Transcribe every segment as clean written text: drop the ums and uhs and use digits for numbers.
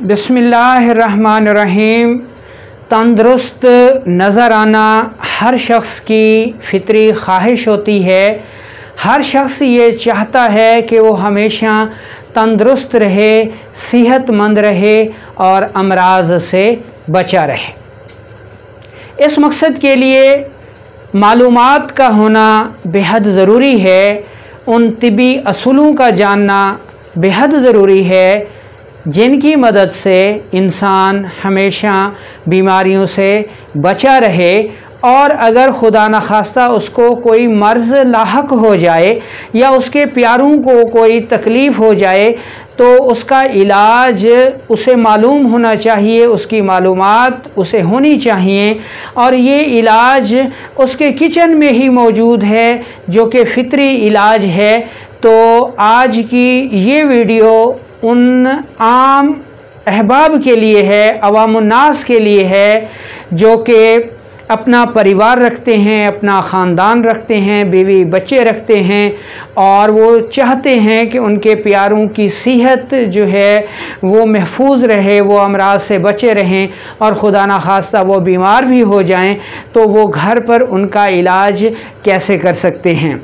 बिस्मिल्लाहिर्रहमानिर्रहीम। तंदुरुस्त नज़र आना हर शख्स की फितरी ख्वाहिश होती है। हर शख्स ये चाहता है कि वो हमेशा तंदुरुस्त रहे, सेहतमंद रहे और अमराज से बचा रहे। इस मकसद के लिए मालूमात का होना बेहद ज़रूरी है। उन तिब्बी असूलों का जानना बेहद ज़रूरी है जिनकी मदद से इंसान हमेशा बीमारियों से बचा रहे, और अगर खुदा न खास्ता उसको कोई मर्ज़ लाहक हो जाए या उसके प्यारों को कोई तकलीफ़ हो जाए तो उसका इलाज उसे मालूम होना चाहिए, उसकी मालूमात उसे होनी चाहिए, और ये इलाज उसके किचन में ही मौजूद है जो कि फितरी इलाज है। तो आज की ये वीडियो उन आम अहबाब के लिए है, अवामुन्नास के लिए है जो कि अपना परिवार रखते हैं, अपना ख़ानदान रखते हैं, बीवी बच्चे रखते हैं, और वो चाहते हैं कि उनके प्यारों की सेहत जो है वो महफूज रहे, वो अमराज से बचे रहें, और खुदा न खास्ता वो बीमार भी हो जाएं तो वो घर पर उनका इलाज कैसे कर सकते हैं।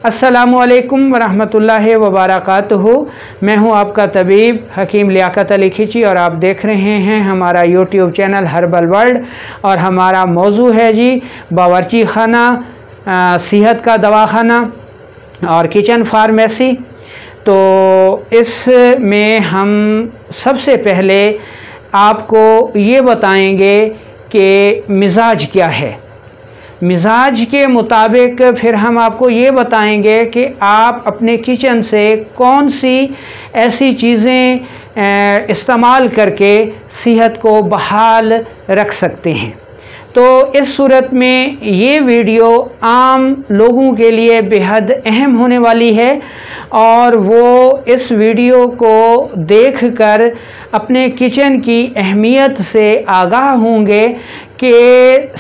अस्सलामुअलैकुम वरहमतुल्लाहि वबरकातुहू। मैं हूं आपका तबीब हकीम लियाकत अली खिची और आप देख रहे हैं हमारा यूट्यूब चैनल हर्बल वर्ल्ड, और हमारा मौजू है जी बावर्ची खाना, सेहत का दवाखाना और किचन फार्मेसी। तो इसमें हम सबसे पहले आपको ये बताएंगे कि मिजाज क्या है। मिजाज के मुताबिक फिर हम आपको ये बताएंगे कि आप अपने किचन से कौन सी ऐसी चीज़ें इस्तेमाल करके सेहत को बहाल रख सकते हैं। तो इस सूरत में ये वीडियो आम लोगों के लिए बेहद अहम होने वाली है, और वो इस वीडियो को देखकर अपने किचन की अहमियत से आगाह होंगे कि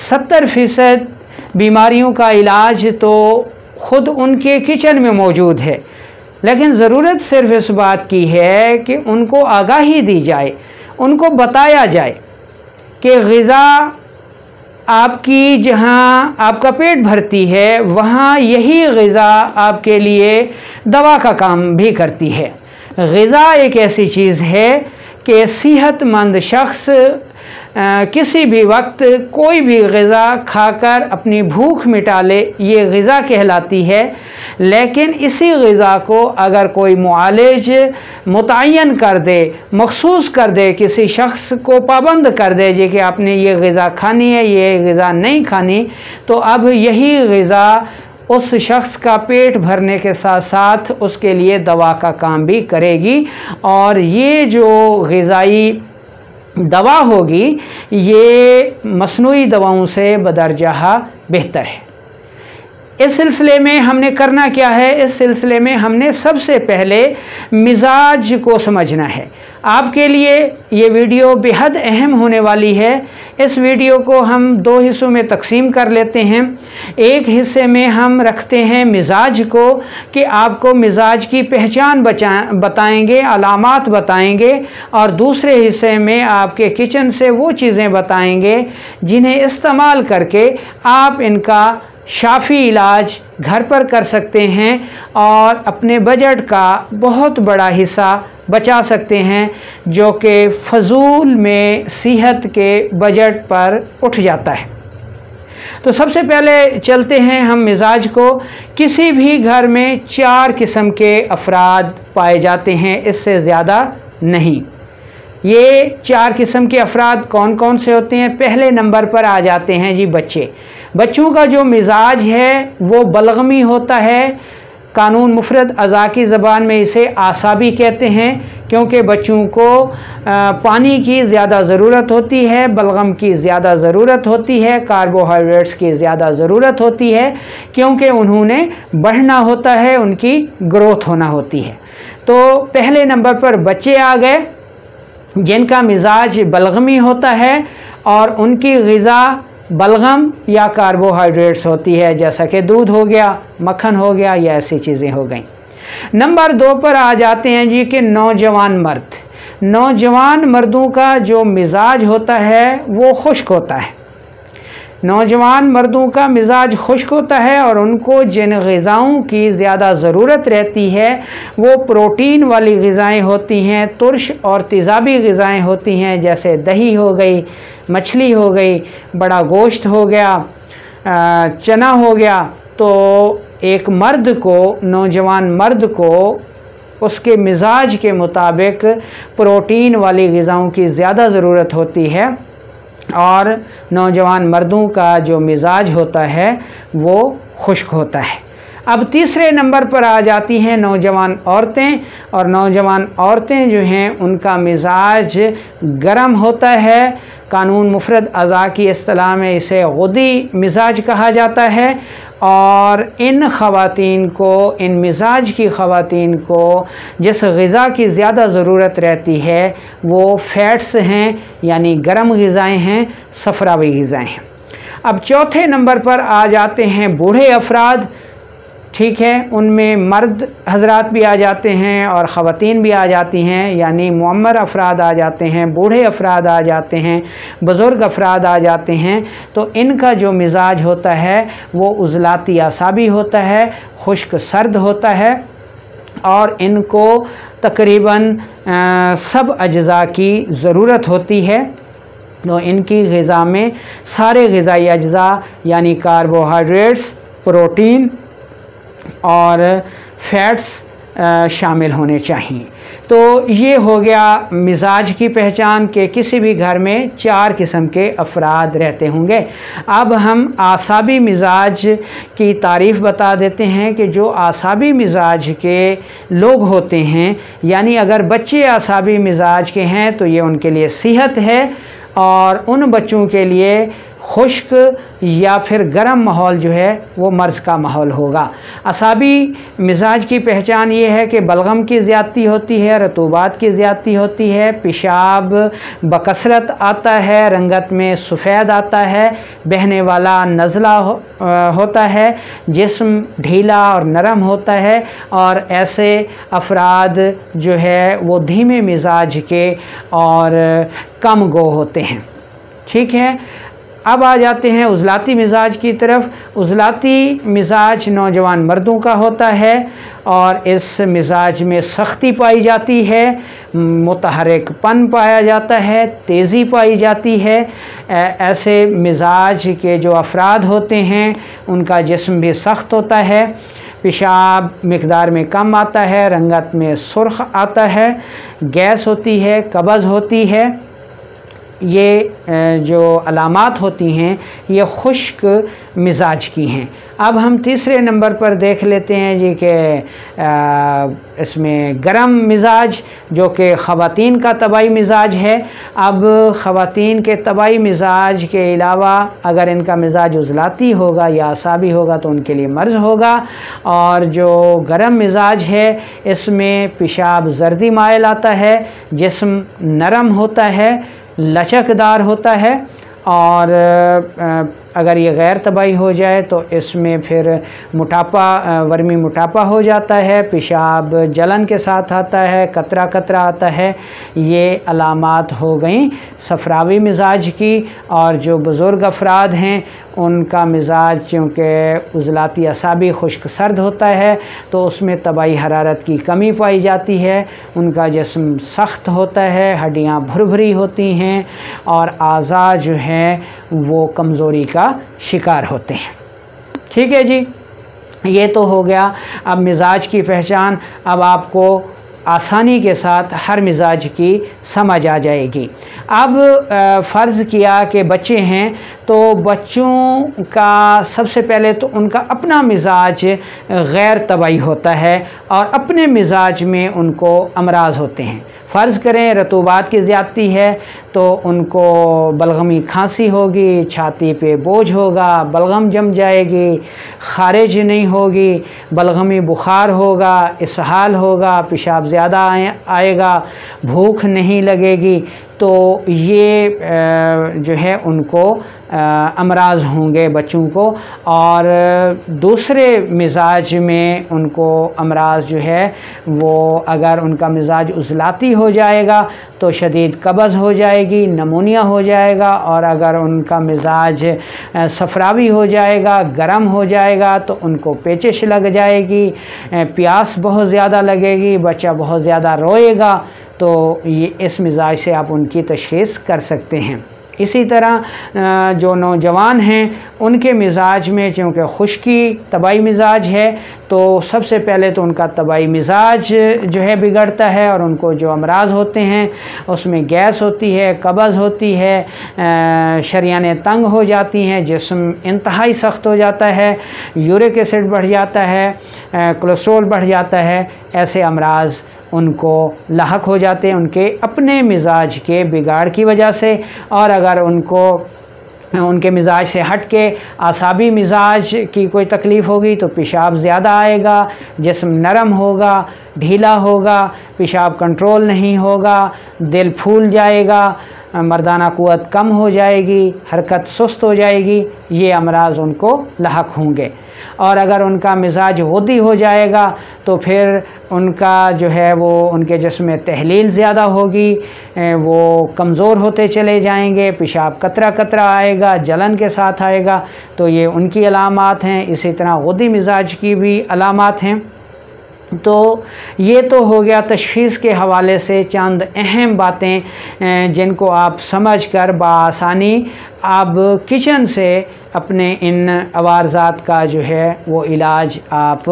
70% बीमारियों का इलाज तो ख़ुद उनके किचन में मौजूद है, लेकिन ज़रूरत सिर्फ इस बात की है कि उनको आगाही दी जाए, उनको बताया जाए कि ग़िज़ा आपकी जहाँ आपका पेट भरती है वहाँ यही ग़िज़ा आपके लिए दवा का काम भी करती है। ग़िज़ा एक ऐसी चीज़ है कि सेहतमंद शख्स किसी भी वक्त कोई भी ग़िज़ा खाकर अपनी भूख मिटा ले, ये ग़िज़ा कहलाती है। लेकिन इसी ग़िज़ा को अगर कोई मुआलिज मुतय्यन कर दे, मखसूस कर दे, किसी शख्स को पाबंद कर दे जी कि आपने ये ग़िज़ा खानी है, ये ग़िज़ा नहीं खानी, तो अब यही ग़िज़ा उस शख्स का पेट भरने के साथ साथ उसके लिए दवा का काम भी करेगी, और ये जो ग़िज़ाई दवा होगी ये मसनूई दवाओं से बदरजहा बेहतर है। इस सिलसिले में हमने करना क्या है, इस सिलसिले में हमने सबसे पहले मिजाज को समझना है। आपके लिए ये वीडियो बेहद अहम होने वाली है। इस वीडियो को हम 2 हिस्सों में तकसीम कर लेते हैं। एक हिस्से में हम रखते हैं मिजाज को, कि आपको मिजाज की पहचान बताएंगे, अलामात बताएंगे, और दूसरे हिस्से में आपके किचन से वो चीज़ें बताएंगे जिन्हें इस्तेमाल करके आप इनका शाफी इलाज घर पर कर सकते हैं और अपने बजट का बहुत बड़ा हिस्सा बचा सकते हैं जो कि फजूल में सेहत के बजट पर उठ जाता है। तो सबसे पहले चलते हैं हम मिजाज को। किसी भी घर में 4 किस्म के अफराद पाए जाते हैं, इससे ज़्यादा नहीं। ये 4 किस्म के अफराद कौन कौन से होते हैं? पहले नंबर पर आ जाते हैं जी बच्चे। बच्चों का जो मिजाज है वो बलगमी होता है। कानून मुफरद अज़ा की ज़बान में इसे आसाबी कहते हैं, क्योंकि बच्चों को पानी की ज़्यादा ज़रूरत होती है, बलगम की ज़्यादा ज़रूरत होती है, कार्बोहाइड्रेट्स की ज़्यादा ज़रूरत होती है, क्योंकि उन्होंने बढ़ना होता है, उनकी ग्रोथ होना होती है। तो पहले नंबर पर बच्चे आ गए जिनका मिजाज बलगमी होता है और उनकी ग़िज़ा बलगम या कार्बोहाइड्रेट्स होती है, जैसा कि दूध हो गया, मक्खन हो गया, या ऐसी चीज़ें हो गई। नंबर 2 पर आ जाते हैं जी कि नौजवान मर्द। नौजवान मर्दों का जो मिजाज होता है वो खुश्क होता है। नौजवान मर्दों का मिजाज खुश्क होता है और उनको जिन ग़िज़ाओं की ज़्यादा ज़रूरत रहती है वो प्रोटीन वाली ग़िज़ाएँ होती हैं, तुर्श और तेज़ाबी ग़िज़ाएँ होती हैं, जैसे दही हो गई, मछली हो गई, बड़ा गोश्त हो गया, चना हो गया। तो एक मर्द को, नौजवान मर्द को उसके मिजाज के मुताबिक प्रोटीन वाली ग़िज़ाओं की ज़्यादा ज़रूरत होती है और नौजवान मर्दों का जो मिजाज होता है वो खुश्क होता है। अब तीसरे नंबर पर आ जाती हैं नौजवान औरतें, और नौजवान औरतें जो हैं उनका मिजाज गर्म होता है। कानून मुफरद अज़ा की इस्तिलाह में इसे गुदी मिजाज कहा जाता है। और इन ख़वातीन को, इन मिजाज की ख़वातीन को जिस ग़िज़ा की ज़्यादा ज़रूरत रहती है वो फ़ैट्स हैं, यानी गर्म ग़िज़ाएँ हैं, सफ़रावी ग़िज़ाएँ हैं। अब चौथे नंबर पर आ जाते हैं बूढ़े अफराद। ठीक है, उनमें मर्द हजरात भी आ जाते हैं और ख़वातीन भी आ जाती हैं, यानी मुअम्मर अफराद आ जाते हैं, बूढ़े अफराद आ जाते हैं, बुज़ुर्ग अफराद आ जाते हैं। तो इनका जो मिजाज होता है वो उज़लाती आसाबी होता है, खुश्क सर्द होता है और इनको तकरीबन सब अज्ज़ा की ज़रूरत होती है। तो इनकी ग़िज़ा में सारे ग़िज़ाई अज्ज़ा यानी कार्बोहाइड्रेट्स, प्रोटीन और फैट्स शामिल होने चाहिए। तो ये हो गया मिजाज की पहचान के किसी भी घर में 4 किस्म के अफराद रहते होंगे। अब हम आसाबी मिजाज की तारीफ़ बता देते हैं कि जो आसाबी मिजाज के लोग होते हैं, यानी अगर बच्चे आसाबी मिजाज के हैं तो ये उनके लिए सेहत है, और उन बच्चों के लिए खुश्क या फिर गर्म माहौल जो है वो मर्ज़ का माहौल होगा। असाबी मिजाज की पहचान ये है कि बलगम की ज़्यादती होती है, रतूबात की ज़्यादती होती है, पेशाब बकसरत आता है, रंगत में सफ़ेद आता है, बहने वाला नज़ला होता है, जिस्म ढीला और नरम होता है, और ऐसे अफराद जो है वो धीमे मिजाज के और कम गो होते हैं। ठीक है, अब आ जाते हैं उज़लाती मिजाज की तरफ। उज़लाती मिजाज नौजवान मर्दों का होता है और इस मिजाज में सख्ती पाई जाती है, मुतहरिकपन पाया जाता है, तेज़ी पाई जाती है। ऐसे मिजाज के जो अफराद होते हैं उनका जिस्म भी सख्त होता है, पेशाब मिकदार में कम आता है, रंगत में सुर्ख आता है, गैस होती है, कब्ज़ होती है। ये जो अलामात होती हैं ये खुश्क मिजाज की हैं। अब हम तीसरे नंबर पर देख लेते हैं जी कि इसमें गरम मिजाज, जो कि ख़वातीन का तबाई मिजाज है। अब ख़वातीन के तबाई मिजाज के अलावा अगर इनका मिजाज उज़लाती होगा या आसाबी होगा तो उनके लिए मर्ज़ होगा। और जो गरम मिजाज है इसमें पेशाब जर्दी मायल आता है, जिस्म नरम होता है, लचकदार होता है, और अगर ये गैर तबाही हो जाए तो इसमें फिर मोटापा, वर्मी मोटापा हो जाता है, पेशाब जलन के साथ आता है, कतरा कतरा आता है। ये अलामात हो गई सफरावी मिजाज की। और जो बुज़ुर्ग अफराद हैं उनका मिजाज चूँकि उज़लाती असाबी खुश्क सर्द होता है तो उसमें तबाही हरारत की कमी पाई जाती है, उनका जिस्म सख्त होता है, हड्डियाँ भुरभुरी होती हैं और आज़ा जो हैं वो कमज़ोरी का शिकार होते हैं। ठीक है जी, ये तो हो गया अब मिजाज की पहचान। अब आपको आसानी के साथ हर मिजाज की समझ आ जाएगी। अब फ़र्ज़ किया कि बच्चे हैं तो बच्चों का सबसे पहले तो उनका अपना मिजाज गैर तबाई होता है और अपने मिजाज में उनको अमराज होते हैं। फ़र्ज़ करें रतूबात की ज़्यादती है तो उनको बलगमी खांसी होगी, छाती पे बोझ होगा, बलगम जम जाएगी, खारिज नहीं होगी, बलगमी बुखार होगा, इसहाल होगा, पेशाब ज़्यादा आएगा, भूख नहीं लगेगी। तो ये जो है उनको अमराज होंगे बच्चों को, और दूसरे मिजाज में उनको अमराज जो है वो, अगर उनका मिजाज उजलाती हो जाएगा तो शदीद कब्ज़ हो जाएगी, नमूनिया हो जाएगा, और अगर उनका मिजाज सफरावी हो जाएगा, गर्म हो जाएगा, तो उनको पेचिश लग जाएगी, प्यास बहुत ज़्यादा लगेगी, बच्चा बहुत ज़्यादा रोएगा। तो ये इस मिजाज से आप उनकी तशख़ीस कर सकते हैं। इसी तरह जो नौजवान हैं उनके मिजाज में चूँकि खुश्की तबाई मिजाज है, तो सबसे पहले तो उनका तबाई मिजाज जो है बिगड़ता है, और उनको जो अमराज होते हैं उसमें गैस होती है, कब्ज़ होती है, शरियानें तंग हो जाती हैं, जिस्म इंतहाई सख्त हो जाता है, यूरिक एसिड बढ़ जाता है, कोलेस्ट्रॉल बढ़ जाता है। ऐसे अमराज उनको लाहक हो जाते हैं उनके अपने मिजाज के बिगाड़ की वजह से। और अगर उनको उनके मिजाज से हट के आसाबी मिजाज की कोई तकलीफ़ होगी तो पेशाब ज़्यादा आएगा, जिस्म नरम होगा, ढीला होगा, पेशाब कंट्रोल नहीं होगा, दिल फूल जाएगा, मर्दाना क़ुव्वत कम हो जाएगी, हरकत सुस्त हो जाएगी। ये अमराज उनको लाहक होंगे। और अगर उनका मिजाज गुद्दी हो जाएगा तो फिर उनका जो है वो उनके जिस्म में तहलील ज़्यादा होगी, वो कमज़ोर होते चले जाएंगे, पेशाब कतरा कतरा आएगा, जलन के साथ आएगा। तो ये उनकी अलामात हैं। इसी तरह गुद्दी मिजाज की भी अलामात हैं। तो ये तो हो गया तशख़ीस के हवाले से चंद अहम बातें जिनको आप समझकर बआसानी अब किचन से अपने इन अवारज़ात का जो है वो इलाज आप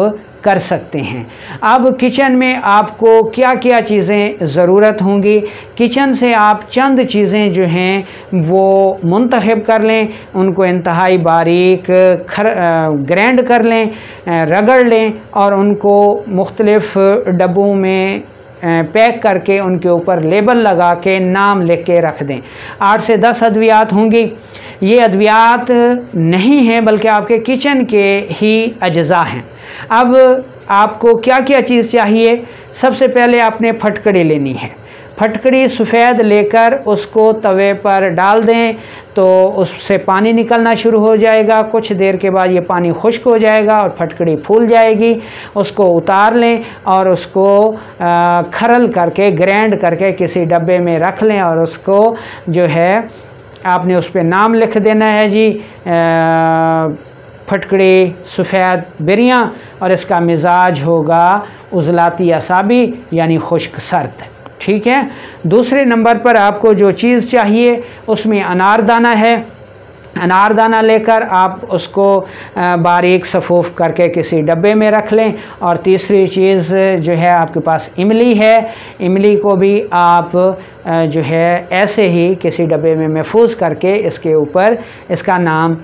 कर सकते हैं। अब किचन में आपको क्या क्या चीज़ें ज़रूरत होंगी, किचन से आप चंद चीज़ें जो हैं वो मुंतखब कर लें, उनको इंतहाई बारीक ग्राइंड कर लें, रगड़ लें, और उनको मुख्तलिफ़ डब्बों में पैक करके उनके ऊपर लेबल लगा के नाम लिख के रख दें। 8 से 10 अद्वियात होंगी। ये अद्वियात नहीं हैं बल्कि आपके किचन के ही अज्जा हैं। अब आपको क्या क्या चीज़ चाहिए? सबसे पहले आपने फटकड़ी लेनी है। फटकड़ी सफ़ेद लेकर उसको तवे पर डाल दें तो उससे पानी निकलना शुरू हो जाएगा। कुछ देर के बाद ये पानी खुश्क हो जाएगा और फटकड़ी फूल जाएगी। उसको उतार लें और उसको खरल करके ग्राइंड करके किसी डब्बे में रख लें, और उसको जो है आपने उस पर नाम लिख देना है जी फटकड़ी सफ़ेद बिरियाँ, और इसका मिजाज होगा उजलाती असाबी यानी खुश्क सर्द। ठीक है। दूसरे नंबर पर आपको जो चीज़ चाहिए उसमें अनारदाना है। अनारदाना लेकर आप उसको बारीक सफ़ूफ़ करके किसी डब्बे में रख लें। और तीसरी चीज़ जो है आपके पास इमली है। इमली को भी आप जो है ऐसे ही किसी डब्बे में महफूज करके इसके ऊपर इसका नाम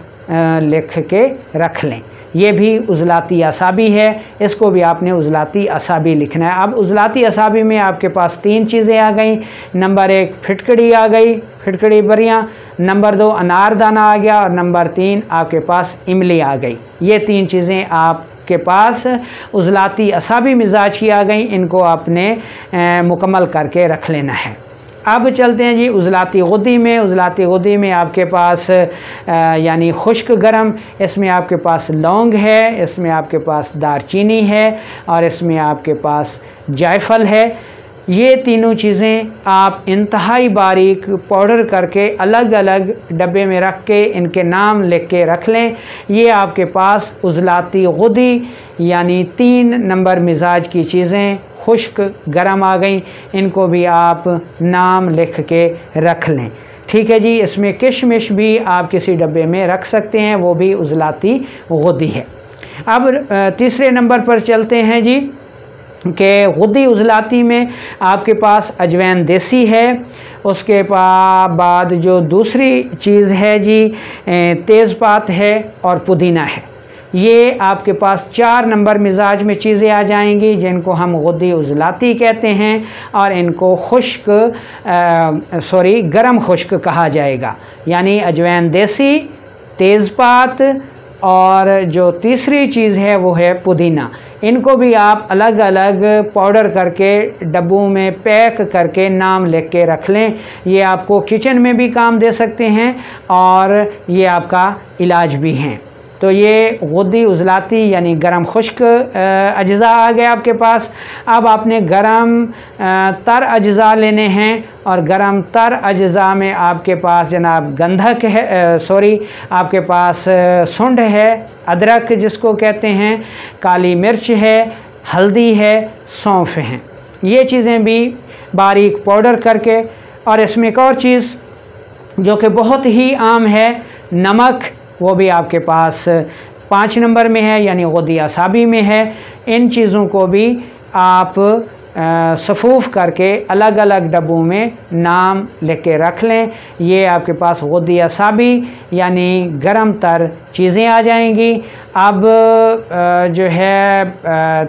लिख के रख लें। ये भी उजलाती असाबी है, इसको भी आपने उजलाती असाबी लिखना है। अब उजलाती असाबी में आपके पास 3 चीज़ें आ गई। नंबर 1 फिटकड़ी आ गई, फिटकड़ी बरियाँ। नंबर 2 अनारदाना आ गया, और नंबर 3 आपके पास इमली आ गई। ये 3 चीज़ें आपके पास उजलाती असाबी मिजाज की आ गई। इनको आपने मुकम्मल करके रख लेना है। अब चलते हैं जी उजलाती गुद्दी में। उजलाती गुद्दी में आपके पास यानी खुश्क गरम, इसमें आपके पास लौंग है, इसमें आपके पास दारचीनी है, और इसमें आपके पास जायफल है। ये तीनों चीज़ें आप इंतहाई बारीक पाउडर करके अलग अलग डब्बे में रख के इनके नाम लिख के रख लें। ये आपके पास उजलाती गुद्दी यानी 3 नंबर मिजाज की चीज़ें खुश्क गरम आ गई। इनको भी आप नाम लिख के रख लें। ठीक है जी। इसमें किशमिश भी आप किसी डब्बे में रख सकते हैं, वो भी उजलाती गुद्दी है। अब तीसरे नंबर पर चलते हैं जी कि गुद्दी उजलाती में आपके पास अजवैन देसी है। उसके बाद जो दूसरी चीज़ है जी तेज़पात है और पुदीना है। ये आपके पास 4 नंबर मिजाज में चीज़ें आ जाएंगी जिनको हम गुद्दी उजलाती कहते हैं, और इनको गरम खुश्क कहा जाएगा। यानी अजवैन देसी, तेज़पात, और जो तीसरी चीज़ है वो है पुदीना। इनको भी आप अलग अलग पाउडर करके डब्बों में पैक करके नाम लिख के रख लें। ये आपको किचन में भी काम दे सकते हैं और ये आपका इलाज भी हैं। तो ये गुद्दी उजलाती यानी गरम खुश्क अज्जा आ गए आपके पास। अब आपने गरम तर अज्जा लेने हैं और गरम तर अज्जा में आपके पास जनाब गंधक है, आपके पास सुंड है, अदरक जिसको कहते हैं, काली मिर्च है, हल्दी है, सौंफ हैं। ये चीज़ें भी बारीक पाउडर करके, और इसमें एक और चीज़ जो कि बहुत ही आम है, नमक, वो भी आपके पास 5 नंबर में है यानी गुद्दी असाबी में है। इन चीज़ों को भी आप सफ़ूफ़ करके अलग अलग डब्बों में नाम लिख के रख लें। ये आपके पास गुद्दी असाबी यानी गरम तर चीज़ें आ जाएंगी। अब जो है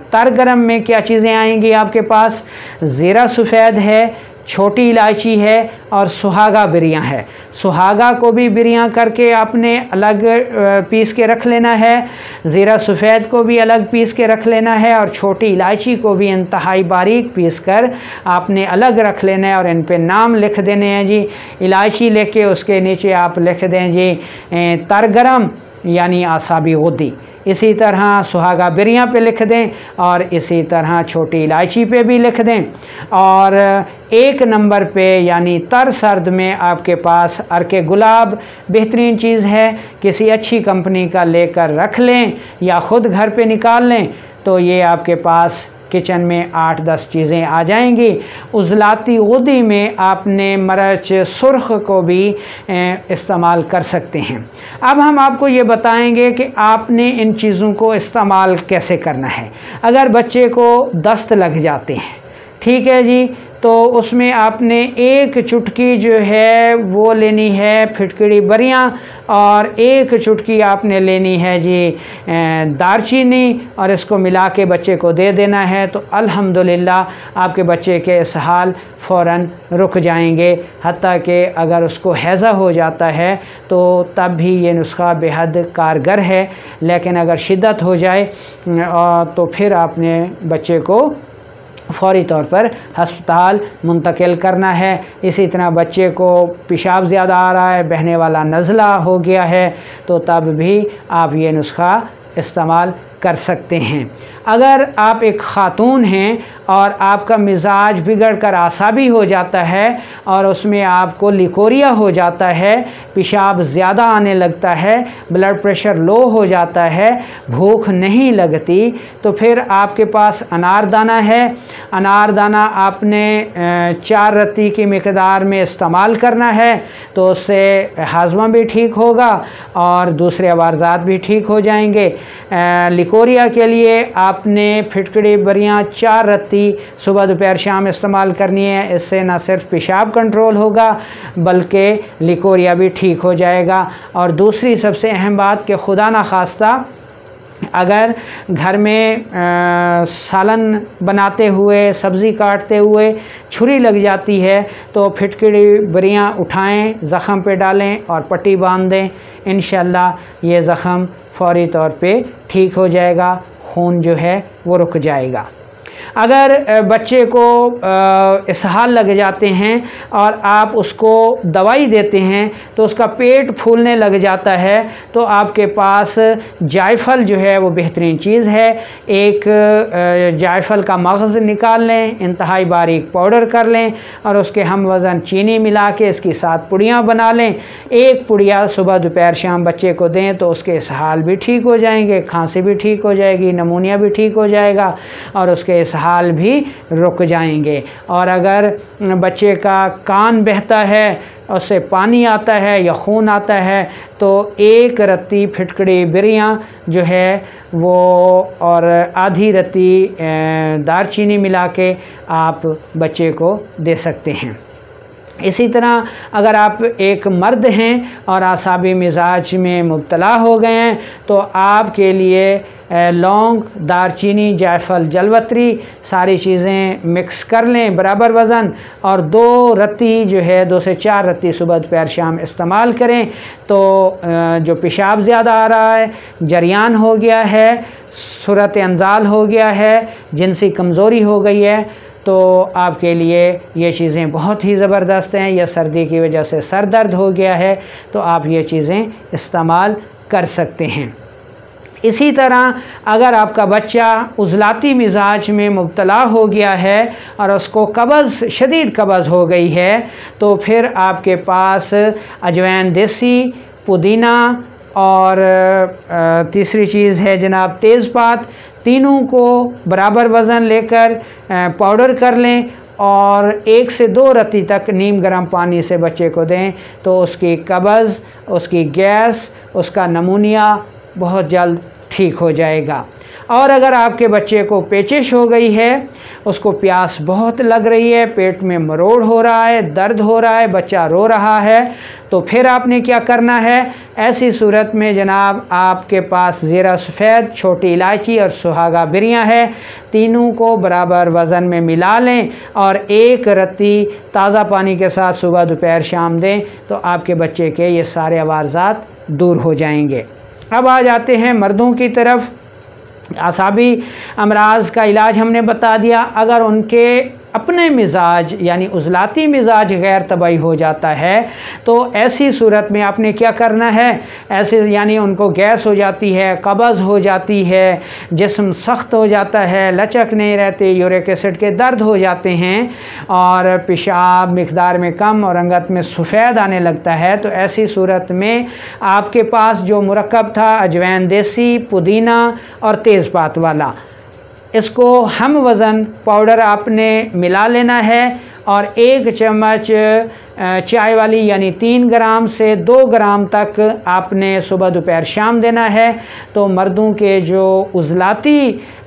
तर गरम में क्या चीज़ें आएंगी आपके पास, ज़ीरा सफ़ेद है, छोटी इलायची है और सुहागा बिरियाँ है। सुहागा को भी बिरियाँ करके आपने अलग पीस के रख लेना है, ज़ीरा सफ़ेद को भी अलग पीस के रख लेना है और छोटी इलायची को भी इंतहाई बारीक पीस कर आपने अलग रख लेना है और इन पे नाम लिख देने हैं जी। इलायची लेके उसके नीचे आप लिख दें जी तर गरम यानी आसाबी गुद्दी। इसी तरह सुहागा बिरियाँ पे लिख दें और इसी तरह छोटी इलायची पे भी लिख दें। और 1 नंबर पे यानी तर सर्द में आपके पास अर्के गुलाब बेहतरीन चीज़ है, किसी अच्छी कंपनी का लेकर रख लें या ख़ुद घर पे निकाल लें तो ये आपके पास किचन में 8-10 चीज़ें आ जाएंगी। उजलाती गुद्दी में आपने मरच सुर्ख को भी इस्तेमाल कर सकते हैं। अब हम आपको ये बताएंगे कि आपने इन चीज़ों को इस्तेमाल कैसे करना है। अगर बच्चे को दस्त लग जाते हैं, ठीक है जी, तो उसमें आपने 1 चुटकी जो है वो लेनी है फिटकड़ी बरियाँ और 1 चुटकी आपने लेनी है जी दारचीनी और इसको मिला के बच्चे को दे देना है। तो अल्हम्दुलिल्लाह आपके बच्चे के इसहाल फ़ौरन रुक जाएंगे। हत्ता कि अगर उसको हैज़ा हो जाता है तो तब भी ये नुस्खा बेहद कारगर है, लेकिन अगर शिद्दत हो जाए तो फिर आपने बच्चे को फ़ौरी तौर पर हस्पताल मुंतकिल करना है। इसी तरह बच्चे को पेशाब ज़्यादा आ रहा है, बहने वाला नज़ला हो गया है, तो तब भी आप ये नुस्खा इस्तेमाल कर सकते हैं। अगर आप एक ख़ातून हैं और आपका मिजाज बिगड़ कर आसाबी हो जाता है और उसमें आपको लिकोरिया हो जाता है, पेशाब ज़्यादा आने लगता है, ब्लड प्रेशर लो हो जाता है, भूख नहीं लगती, तो फिर आपके पास अनारदाना है। अनारदाना आपने 4 रत्ती की मिकदार में इस्तेमाल करना है, तो उससे हाजमा भी ठीक होगा और दूसरे अवारजात भी ठीक हो जाएंगे। लिकोरिया के लिए आपने फिटकड़ी बरियाँ 4 रत्ती सुबह दोपहर शाम इस्तेमाल करनी है। इससे न सिर्फ पेशाब कंट्रोल होगा बल्कि लिकोरिया भी ठीक हो जाएगा। और दूसरी सबसे अहम बात कि खुदा न खास्ता अगर घर में सालन बनाते हुए, सब्ज़ी काटते हुए छुरी लग जाती है तो फिटकड़ी बरियाँ उठाएं, ज़ख़म पे डालें और पट्टी बांध दें। इंशाअल्लाह ये ज़ख़म फ़ौरी तौर पे ठीक हो जाएगा, खून जो है वो रुक जाएगा। अगर बच्चे को इसहाल लग जाते हैं और आप उसको दवाई देते हैं तो उसका पेट फूलने लग जाता है, तो आपके पास जायफल जो है वो बेहतरीन चीज़ है। एक जायफल का मग़ज़ निकाल लें, इंतहाई बारीक पाउडर कर लें और उसके हम वज़न चीनी मिला के इसकी 7 पुड़ियाँ बना लें। 1 पुड़िया सुबह दोपहर शाम बच्चे को दें तो उसके इसहाल भी ठीक हो जाएंगे, खांसी भी ठीक हो जाएगी, नमूनिया भी ठीक हो जाएगा और उसके इसहाल भी रुक जाएंगे। और अगर बच्चे का कान बहता है, उससे पानी आता है या खून आता है, तो 1 रत्ती फिटकड़ी बिरियाँ जो है वो और आधी रत्ती दारचीनी मिला के आप बच्चे को दे सकते हैं। इसी तरह अगर आप एक मर्द हैं और आसाबी मिजाज में मुब्तला हो गए हैं तो आपके लिए लौंग, दारचीनी, जायफल, जलवत्री सारी चीज़ें मिक्स कर लें बराबर वज़न, और 2 रत्ती जो है 2 से 4 रत्ती सुबह दोपहर शाम इस्तेमाल करें। तो जो पेशाब ज़्यादा आ रहा है, जरियान हो गया है, सूरत अंजाल हो गया है, जिनसी कमज़ोरी हो गई है, तो आपके लिए ये चीज़ें बहुत ही ज़बरदस्त हैं। या सर्दी की वजह से सर दर्द हो गया है तो आप ये चीज़ें इस्तेमाल कर सकते हैं। इसी तरह अगर आपका बच्चा उज़लाती मिजाज में मुब्तला हो गया है और उसको कब्ज़, शदीद कब्ज़ हो गई है, तो फिर आपके पास अजवाइन देसी, पुदीना और तीसरी चीज़ है जनाब तेज़पात, तीनों को बराबर वज़न लेकर पाउडर कर लें और 1 से 2 रत्ती तक नीम गर्म पानी से बच्चे को दें, तो उसकी कब्ज़, उसकी गैस, उसका नमूनिया बहुत जल्द ठीक हो जाएगा। और अगर आपके बच्चे को पेचिश हो गई है, उसको प्यास बहुत लग रही है, पेट में मरोड़ हो रहा है, दर्द हो रहा है, बच्चा रो रहा है, तो फिर आपने क्या करना है? ऐसी सूरत में जनाब आपके पास ज़ीरा सफ़ेद, छोटी इलायची और सुहागा बिरियाँ है, तीनों को बराबर वज़न में मिला लें और 1 रत्ती ताज़ा पानी के साथ सुबह दोपहर शाम दें, तो आपके बच्चे के ये सारे अवारज़ात दूर हो जाएंगे। अब आ जाते हैं मर्दों की तरफ। आसाबी अमराज का इलाज हमने बता दिया। अगर उनके अपने मिजाज यानी उज़लाती मिजाज गैर तबाही हो जाता है, तो ऐसी सूरत में आपने क्या करना है? ऐसे यानी उनको गैस हो जाती है, कब्ज़ हो जाती है, जिस्म सख्त हो जाता है, लचक नहीं रहते, यूरिक एसिड के दर्द हो जाते हैं और पेशाब मिक़दार में कम और रंगत में सफ़ेद आने लगता है, तो ऐसी सूरत में आपके पास जो मुरक्कब था अजवाइन देसी, पुदीना और तेज़पात वाला, इसको हम वज़न पाउडर आपने मिला लेना है और 1 चम्मच चाय वाली यानी 3 ग्राम से 2 ग्राम तक आपने सुबह दोपहर शाम देना है। तो मर्दों के जो उज़लाती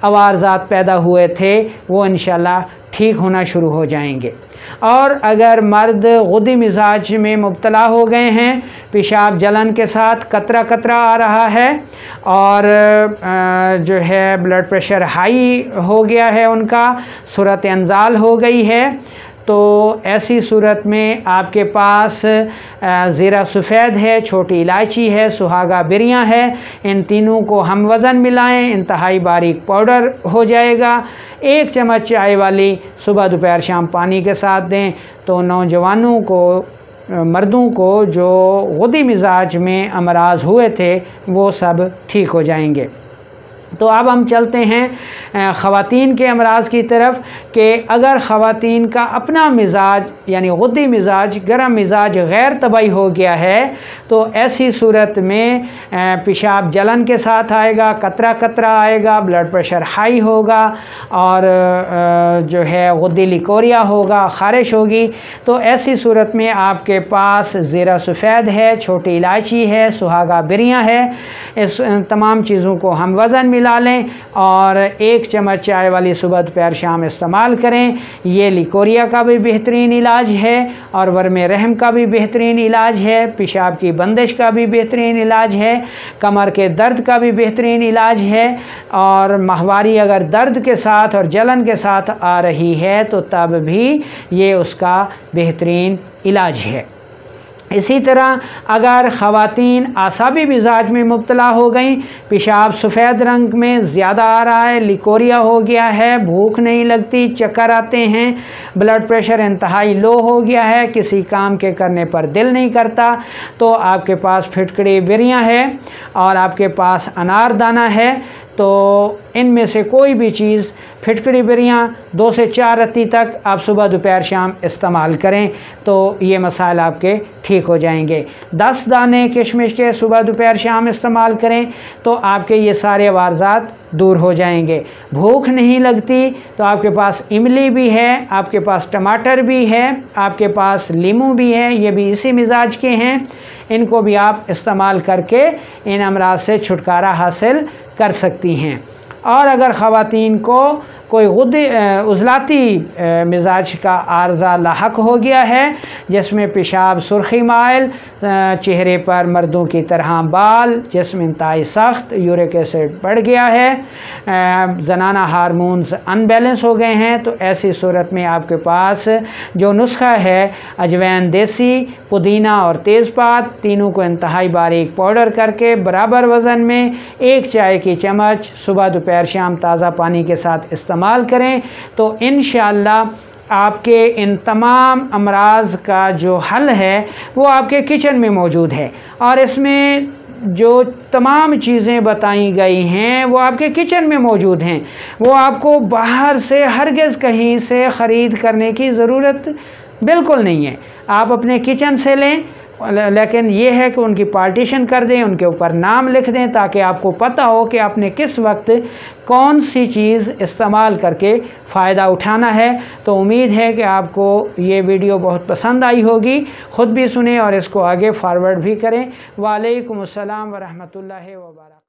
अवारज़ात पैदा हुए थे वो इंशाल्लाह ठीक होना शुरू हो जाएंगे। और अगर मर्द गुदी मिजाज में मुब्तला हो गए हैं, पेशाब जलन के साथ कतरा कतरा आ रहा है और जो है ब्लड प्रेशर हाई हो गया है, उनका सूरत अंजाल हो गई है, तो ऐसी सूरत में आपके पास ज़ीरा सफ़ेद है, छोटी इलायची है, सुहागा बिरियाँ है, इन तीनों को हम वज़न मिलाएं, इंतहाई बारीक पाउडर हो जाएगा। 1 चम्मच चाय वाली सुबह दोपहर शाम पानी के साथ दें, तो नौजवानों को, मर्दों को जो गुदी मिजाज में अमराज हुए थे वो सब ठीक हो जाएंगे। तो अब हम चलते हैं ख़वातीन के अमराज की तरफ कि अगर ख़वातीन का अपना मिजाज यानी गुद्दी मिजाज, गर्म मिजाज गैर तबाही हो गया है, तो ऐसी सूरत में पेशाब जलन के साथ आएगा, कतरा कतरा आएगा, ब्लड प्रेशर हाई होगा और जो है गुद्दी लिकोरिया होगा, ख़ारिश होगी। तो ऐसी सूरत में आपके पास ज़ीरा सफ़ेद है, छोटी इलायची है, सुहागा बिरियाँ है, इस तमाम चीज़ों को हम वज़न मिला लें और 1 चम्मच चाय वाली सुबह दोपहर शाम इस्तेमाल करें। ये लिकोरिया का भी बेहतरीन इलाज है और वर्मे रहम का भी बेहतरीन इलाज है, पेशाब की बंदिश का भी बेहतरीन इलाज है, कमर के दर्द का भी बेहतरीन इलाज है और माहवारी अगर दर्द के साथ और जलन के साथ आ रही है तो तब भी ये उसका बेहतरीन इलाज है। इसी तरह अगर ख़वातीन आसाबी मिजाज में मुब्तला हो गई, पेशाब सफ़ेद रंग में ज़्यादा आ रहा है, लिकोरिया हो गया है, भूख नहीं लगती, चक्कर आते हैं, ब्लड प्रेशर इंतहाई लो हो गया है, किसी काम के करने पर दिल नहीं करता, तो आपके पास फिटकड़ी बिरियाँ है और आपके पास अनारदाना है, तो इनमें से कोई भी चीज़, फिटकड़ी बिरियाँ 2 से 4 रत्ती तक आप सुबह दोपहर शाम इस्तेमाल करें, तो ये मसाइल आपके ठीक हो जाएंगे। 10 दाने किशमिश के सुबह दोपहर शाम इस्तेमाल करें तो आपके ये सारे वारज़ात दूर हो जाएंगे। भूख नहीं लगती तो आपके पास इमली भी है, आपके पास टमाटर भी है, आपके पास लीमू भी है, ये भी इसी मिजाज के हैं, इनको भी आप इस्तेमाल करके इन अमराज से छुटकारा हासिल कर सकती हैं। और अगर ख़वातीन को कोई उज़लाती मिजाज का आर्ज़ा लाहक हो गया है, जिसमें पेशाब सुर्खी माइल, चेहरे पर मर्दों की तरह बाल, जिस्म इंतहाई सख्त, यूरिक एसिड बढ़ गया है, ज़नाना हार्मोन्स अनबैलेंस हो गए हैं, तो ऐसी सूरत में आपके पास जो नुस्खा है अजवैन देसी, पुदीना और तेज़पात तीनों को इंतहाई बारीक पाउडर करके बराबर वज़न में 1 चाय की चम्मच सुबह दोपहर शाम ताज़ा पानी के साथ इस्तेमाल करें, तो इंशाअल्लाह आपके इन तमाम अमराज का जो हल है वो आपके किचन में मौजूद है। और इसमें जो तमाम चीज़ें बताई गई हैं वो आपके किचन में मौजूद हैं, वो आपको बाहर से हरगिज़ कहीं से ख़रीद करने की ज़रूरत बिल्कुल नहीं है। आप अपने किचन से लें, लेकिन ये है कि उनकी पार्टीशन कर दें, उनके ऊपर नाम लिख दें, ताकि आपको पता हो कि आपने किस वक्त कौन सी चीज़ इस्तेमाल करके फ़ायदा उठाना है। तो उम्मीद है कि आपको ये वीडियो बहुत पसंद आई होगी, ख़ुद भी सुने और इसको आगे फॉरवर्ड भी करें। वालेकुम अस्सलाम व रहमतुल्लाहि व बरकातहू।